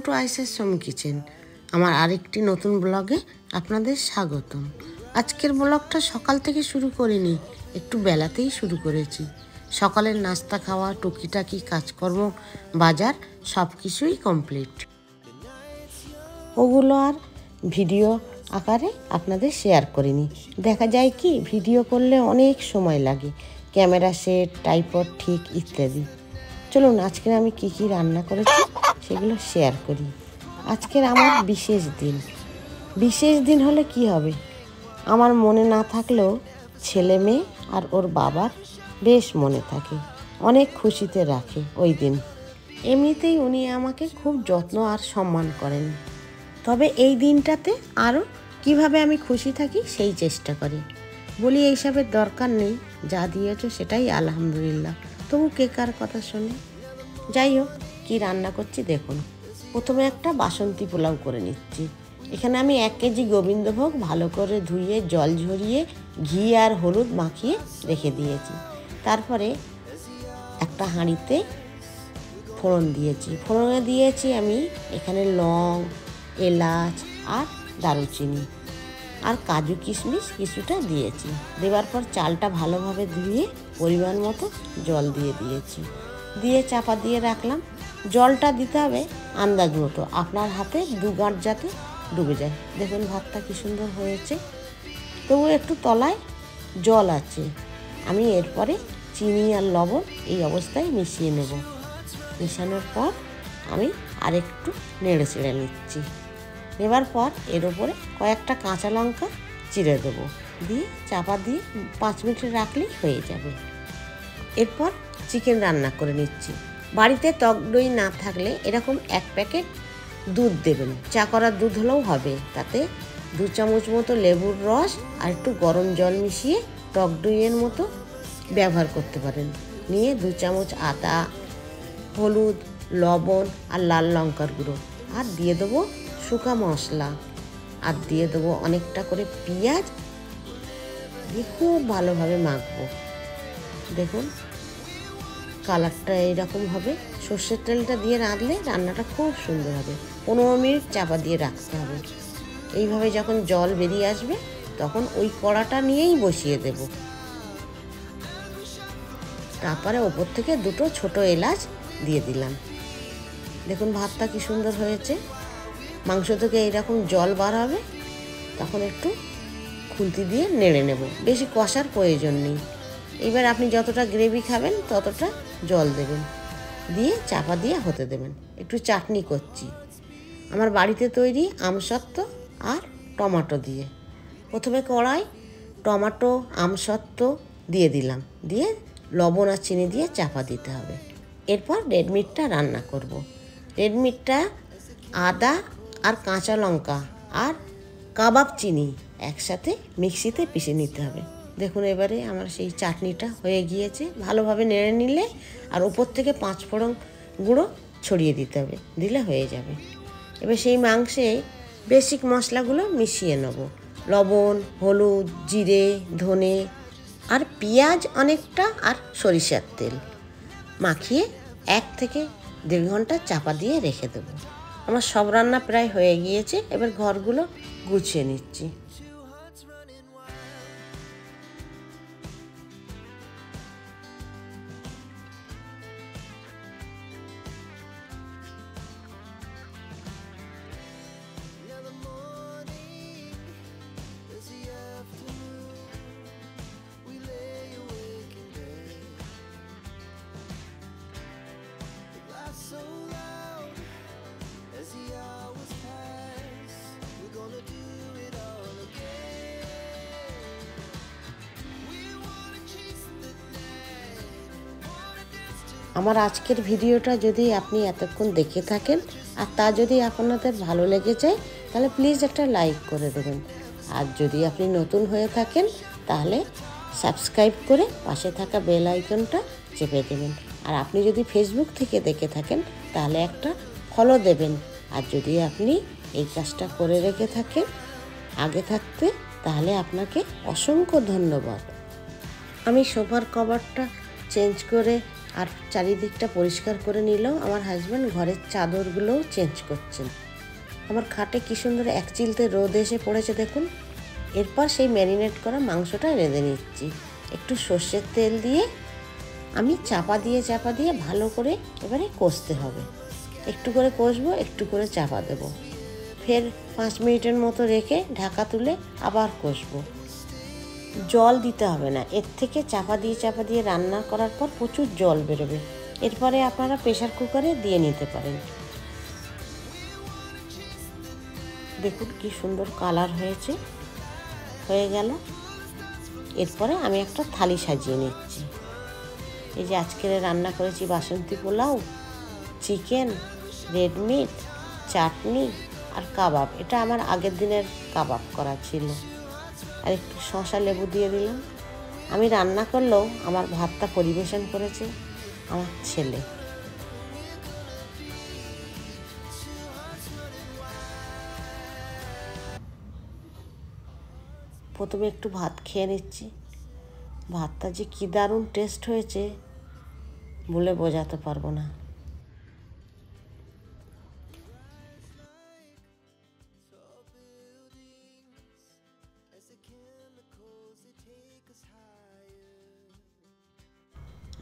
Two আয়েশার সোম kitchen. আমার আরেকটি নতুন ব্লগে আপনাদের স্বাগতম। আজকের ব্লগটা সকাল থেকে শুরু করিনি, একটু বেলাতেই শুরু করেছি। সকালের নাস্তা খাওয়া, টুকিটাকি কাজকর্ম, বাজার সব কিছুই কমপ্লিট। ওগুলো আর ভিডিও আকারে আপনাদের শেয়ার করিনি। দেখা যায় কি, ভিডিও করলে অনেক সময় লাগে, ক্যামেরা সেট, ট্রাইপড ঠিক ইত্যাদি। চলুন আজকের আমি কি কি রান্না করেছি সেগুলো শেয়ার করি। আজকের আমার বিশেষ দিন। বিশেষ দিন হলে কি হবে, আমার মনে না থাকলেও ছেলে মেয়ে আর ওর বাবার বেশ মনে থাকে, অনেক খুশিতে রাখে ওই দিন। এমনিতেই উনি আমাকে খুব যত্ন আর সম্মান করেন, তবে এই দিনটাতে আরও কিভাবে আমি খুশি থাকি সেই চেষ্টা করি। বলি এইসবের দরকার নেই, যা দিয়েছো সেটাই আলহামদুলিল্লাহ, তবু কে কার কথা শোনে। যাই হোক, কী রান্না করছি দেখুন। প্রথমে একটা বাসন্তী পোলাও করে নিচ্ছি। এখানে আমি 1 কেজি গোবিন্দভোগ ভালো করে ধুয়ে জল ঝরিয়ে ঘি আর হলুদ মাখিয়ে রেখে দিয়েছি। তারপরে একটা হাঁড়িতে ফোড়ন দিয়েছি। ফোড়নে দিয়েছি আমি এখানে লং, এলাচ আর দারুচিনি আর কাজু কিশমিশ কিছুটা দিয়েছি। দেওয়ার পর চালটা ভালোভাবে ধুয়ে পরিমাণ মতো জল দিয়ে দিয়েছি, দিয়ে চাপা দিয়ে রাখলাম। জলটা দিতে হবে আন্দাজ মতো, আপনার হাতে 2 গাঁট যাতে ডুবে যায়। দেখুন ভাতটা কি সুন্দর হয়েছে, তবু একটু তলায় জল আছে। আমি এরপরে চিনি আর লবণ এই অবস্থায় মিশিয়ে নেব। মেশানোর পর আমি আরেকটু নেড়ে চেড়ে নিচ্ছি। নেবার পর এর ওপরে কয়েকটা কাঁচা লঙ্কা চিড়ে দেবো, দিয়ে চাপা দিয়ে 5 মিনিট রাখলেই হয়ে যাবে। এরপর চিকেন রান্না করে নিচ্ছি। বাড়িতে টক দই না থাকলে এরকম 1 প্যাকেট দুধ দেবেন, চা করার দুধ হলেও হবে। তাতে 2 চামচ মতো লেবুর রস আর একটু গরম জল মিশিয়ে টক দইয়ের মতো ব্যবহার করতে পারেন। নিয়ে 2 চামচ আদা, হলুদ, লবণ আর লাল লঙ্কার গুঁড়ো, আর দিয়ে দেবো শুকা মশলা, আর দিয়ে দেবো অনেকটা করে পেঁয়াজ, দিয়ে খুব ভালোভাবে মাখবো। দেখুন কালারটা এইরকম হবে। সর্ষের তেলটা দিয়ে রাঁধলে রান্নাটা খুব সুন্দর হবে। 15 মিনিট চাপা দিয়ে রাখতে হবে। এইভাবে যখন জল বেরিয়ে আসবে তখন ওই কড়াটা নিয়েই বসিয়ে দেব। তারপরে ওপর থেকে 2টো ছোট এলাচ দিয়ে দিলাম। দেখুন ভাতটা কি সুন্দর হয়েছে। মাংস থেকে এইরকম জল বার হবে, তখন একটু খুন্তি দিয়ে নেড়ে নেব। বেশি কষার প্রয়োজন নেই। এবার আপনি যতটা গ্রেভি খাবেন ততটা জল দেবেন, দিয়ে চাপা দিয়ে হতে দেবেন। একটু চাটনি করছি আমার বাড়িতে তৈরি আমসত্ত্ব আর টমেটো দিয়ে। প্রথমে কড়াই টমেটো আমসত্ত্ব দিয়ে দিলাম, দিয়ে লবণ আর চিনি দিয়ে চাপা দিতে হবে। এরপর রেড মিটটা রান্না করব। রেড মিটটা আদা আর কাঁচা লঙ্কা আর কাবাব চিনি একসাথে মিক্সিতে পিষে নিতে হবে। দেখুন এবারে আমার সেই চাটনিটা হয়ে গিয়েছে। ভালোভাবে নেড়ে নিলে আর ওপর থেকে 5 ফোড়ন গুঁড়ো ছড়িয়ে দিতে হবে, দিলে হয়ে যাবে। এবার সেই মাংসে বেসিক মশলাগুলো মিশিয়ে নেব। লবণ, হলুদ, জিরে, ধনে আর পেঁয়াজ অনেকটা, আর সরিষার তেল মাখিয়ে 1 থেকে 1.5 ঘন্টা চাপা দিয়ে রেখে দেবো। আমার সব রান্না প্রায় হয়ে গিয়েছে। এবার ঘরগুলো গুছিয়ে নিচ্ছি। আমার আজকের ভিডিওটা যদি আপনি এতক্ষণ দেখে থাকেন আর তা যদি আপনাদের ভালো লেগে যায়, তাহলে প্লিজ একটা লাইক করে দেবেন। আর যদি আপনি নতুন হয়ে থাকেন তাহলে সাবস্ক্রাইব করে পাশে থাকা বেল আইকনটা চেপে দেবেন। আর আপনি যদি ফেসবুক থেকে দেখে থাকেন তাহলে একটা ফলো দেবেন। আর যদি আপনি এই কাজটা করে রেখে থাকেন আগে থাকতে, তাহলে আপনাকে অসংখ্য ধন্যবাদ। আমি সোফার কভারটা চেঞ্জ করে আর চারিদিকটা পরিষ্কার করে নিলেও আমার হাজব্যান্ড ঘরের চাদরগুলোও চেঞ্জ করছেন। আমার খাটে কী সুন্দর এক চিলতে রোদ এসে পড়েছে দেখুন। এরপর সেই ম্যারিনেট করা মাংসটা রেঁধে নিচ্ছি। একটু সর্ষের তেল দিয়ে আমি চাপা দিয়ে ভালো করে এবারে কষতে হবে। একটু করে কষবো, একটু করে চাপা দেব, ফের 5 মিনিটের মতো রেখে ঢাকা তুলে আবার কষবো। জল দিতে হবে না, এর থেকে চাপা দিয়ে রান্না করার পর প্রচুর জল বেরোবে। এরপরে আপনারা প্রেসার কুকারে দিয়ে নিতে পারেন। দেখুন কি সুন্দর কালার হয়ে গেল। এরপরে আমি একটা থালি সাজিয়ে নিচ্ছি। এই যে আজকের রান্না করেছি বাসন্তী পোলাও, চিকেন, রেড মিট, চাটনি আর কাবাব। এটা আমার আগের দিনের কাবাব করা ছিল। আর একটু শসা লেবু দিয়ে দিলাম। আমি রান্না করলেও আমার ভাতটা পরিবেশন করেছে আমার ছেলে। প্রথমে একটু ভাত খেয়ে নিচ্ছি। ভাতটা যে কী দারুণ টেস্ট হয়েছে বলে বোঝাতে পারবো না।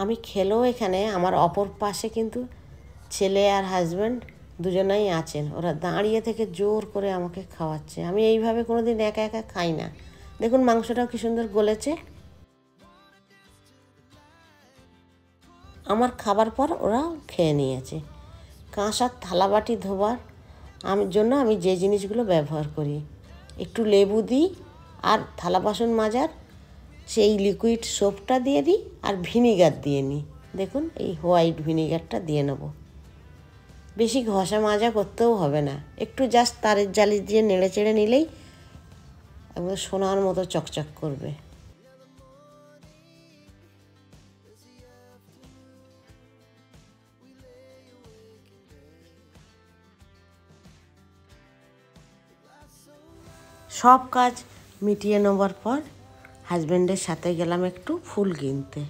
আমি খেলেও এখানে আমার অপর পাশে কিন্তু ছেলে আর হাজব্যান্ড দুজনেই আছেন। ওরা দাঁড়িয়ে থেকে জোর করে আমাকে খাওয়াচ্ছে। আমি এইভাবে কোনো দিন একা একা খাই না। দেখুন মাংসটাও কি সুন্দর গলেছে। আমার খাবার পর ওরা খেয়ে নিয়েছে। কাঁসার থালা বাটি ধোবার জন্য আমি যে জিনিসগুলো ব্যবহার করি, একটু লেবু দিই আর থালা বাসন মাজার সেই লিকুইড সোপটা দিয়ে দিই আর ভিনিগার দিয়ে নিই। দেখুন এই হোয়াইট ভিনিগারটা দিয়ে নেব। বেশি ঘষা মাজা করতেও হবে না, একটু জাস্ট তারের জালি দিয়ে নেড়ে চেড়ে নিলেই একদম সোনার মতো চকচক করবে। সব কাজ মিটিয়ে নেবার পর হাজব্যান্ডের সাথে গেলাম একটু ফুল কিনতে।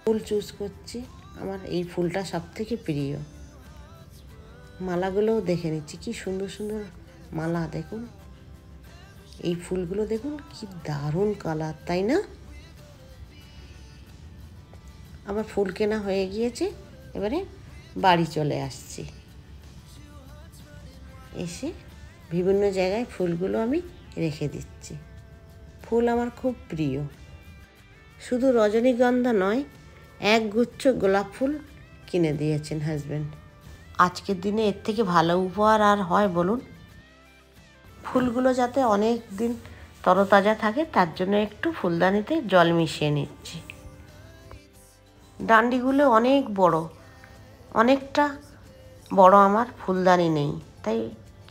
ফুল চুজ করছি। আমার এই ফুলটা সবথেকে প্রিয়। মালাগুলোও দেখে নিচ্ছি, কি সুন্দর সুন্দর মালা। দেখুন এই ফুলগুলো, দেখুন কি দারুণ কালার, তাই না? আমার ফুল কেনা হয়ে গিয়েছে, এবারে বাড়ি চলে আসছি। এসে বিভিন্ন জায়গায় ফুলগুলো আমি রেখে দিচ্ছি। ফুল আমার খুব প্রিয়। শুধু রজনীগন্ধা নয়, এক গুচ্ছ গোলাপ ফুল কিনে দিয়েছেন হাজব্যান্ড। আজকের দিনে এর থেকে ভালো উপহার আর হয় বলুন? ফুলগুলো যাতে অনেক দিন তরতাজা থাকে তার জন্য একটু ফুলদানিতে জল মিশিয়ে নিচ্ছি। ডান্ডিগুলো অনেক বড়, অনেকটা বড় আমার ফুলদানি নেই, তাই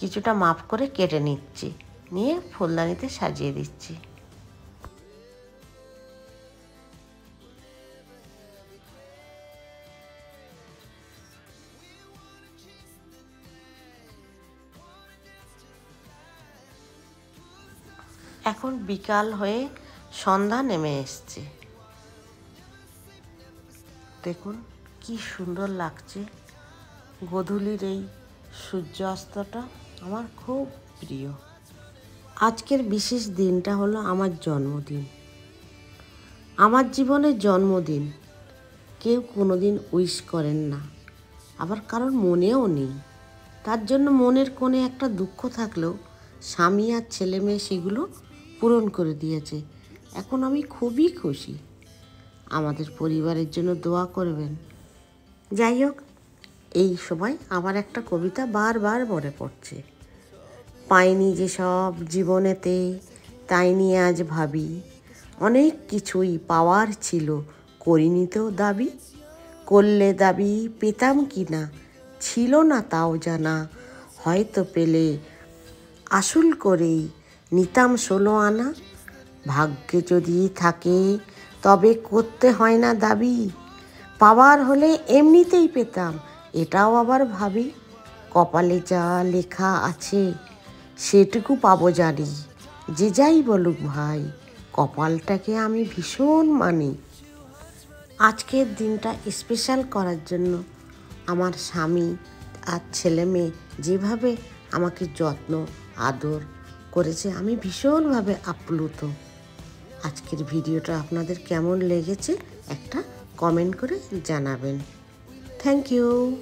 কিছুটা মাপ করে কেটে নিচ্ছি, নিয়ে ফুলদানিতে সাজিয়ে দিচ্ছি। এখন বিকাল হয়ে সন্ধ্যা নেমে এসছে। দেখুন কি সুন্দর লাগছে। গোধূলির এই সূর্যাস্তটা আমার খুব প্রিয়। আজকের বিশেষ দিনটা হলো আমার জন্মদিন। আমার জীবনের জন্মদিন কেউ কোনো দিন উইশ করেন না, আবার কারোর মনেও নেই। তার জন্য মনের কোণে একটা দুঃখ থাকলেও স্বামী আর ছেলে মেয়ে সেগুলো পূরণ করে দিয়েছে। এখন আমি খুবই খুশি। আমাদের পরিবারের জন্য দোয়া করবেন। যাই হোক, এই সময় আমার একটা কবিতা বারবার মনে পড়ছে। পাইনি যেসব জীবনেতে তাই নিয়ে আজ ভাবি, অনেক কিছুই পাওয়ার ছিল করিনি তো দাবি। করলে দাবি পেতাম কি না, ছিল না তাও জানা, হয়তো পেলে আসল করেই নিতাম 16 আনা। ভাগ্যে যদি থাকে তবে করতে হয় না দাবি, পাওয়ার হলে এমনিতেই পেতাম এটাও আবার ভাবি। কপালে যা লেখা আছে সেটুকু পাবো জানি, যে যাই বলুক ভাই, কপালটাকে আমি ভীষণ মানি। আজকের দিনটা স্পেশাল করার জন্য আমার স্বামী আর ছেলে মেয়ে যেভাবে আমাকে যত্ন আদর করেছে, আমি ভীষণভাবে আপ্লুত। আজকের ভিডিওটা আপনাদের কেমন লেগেছে একটা কমেন্ট করে জানাবেন। Thank you.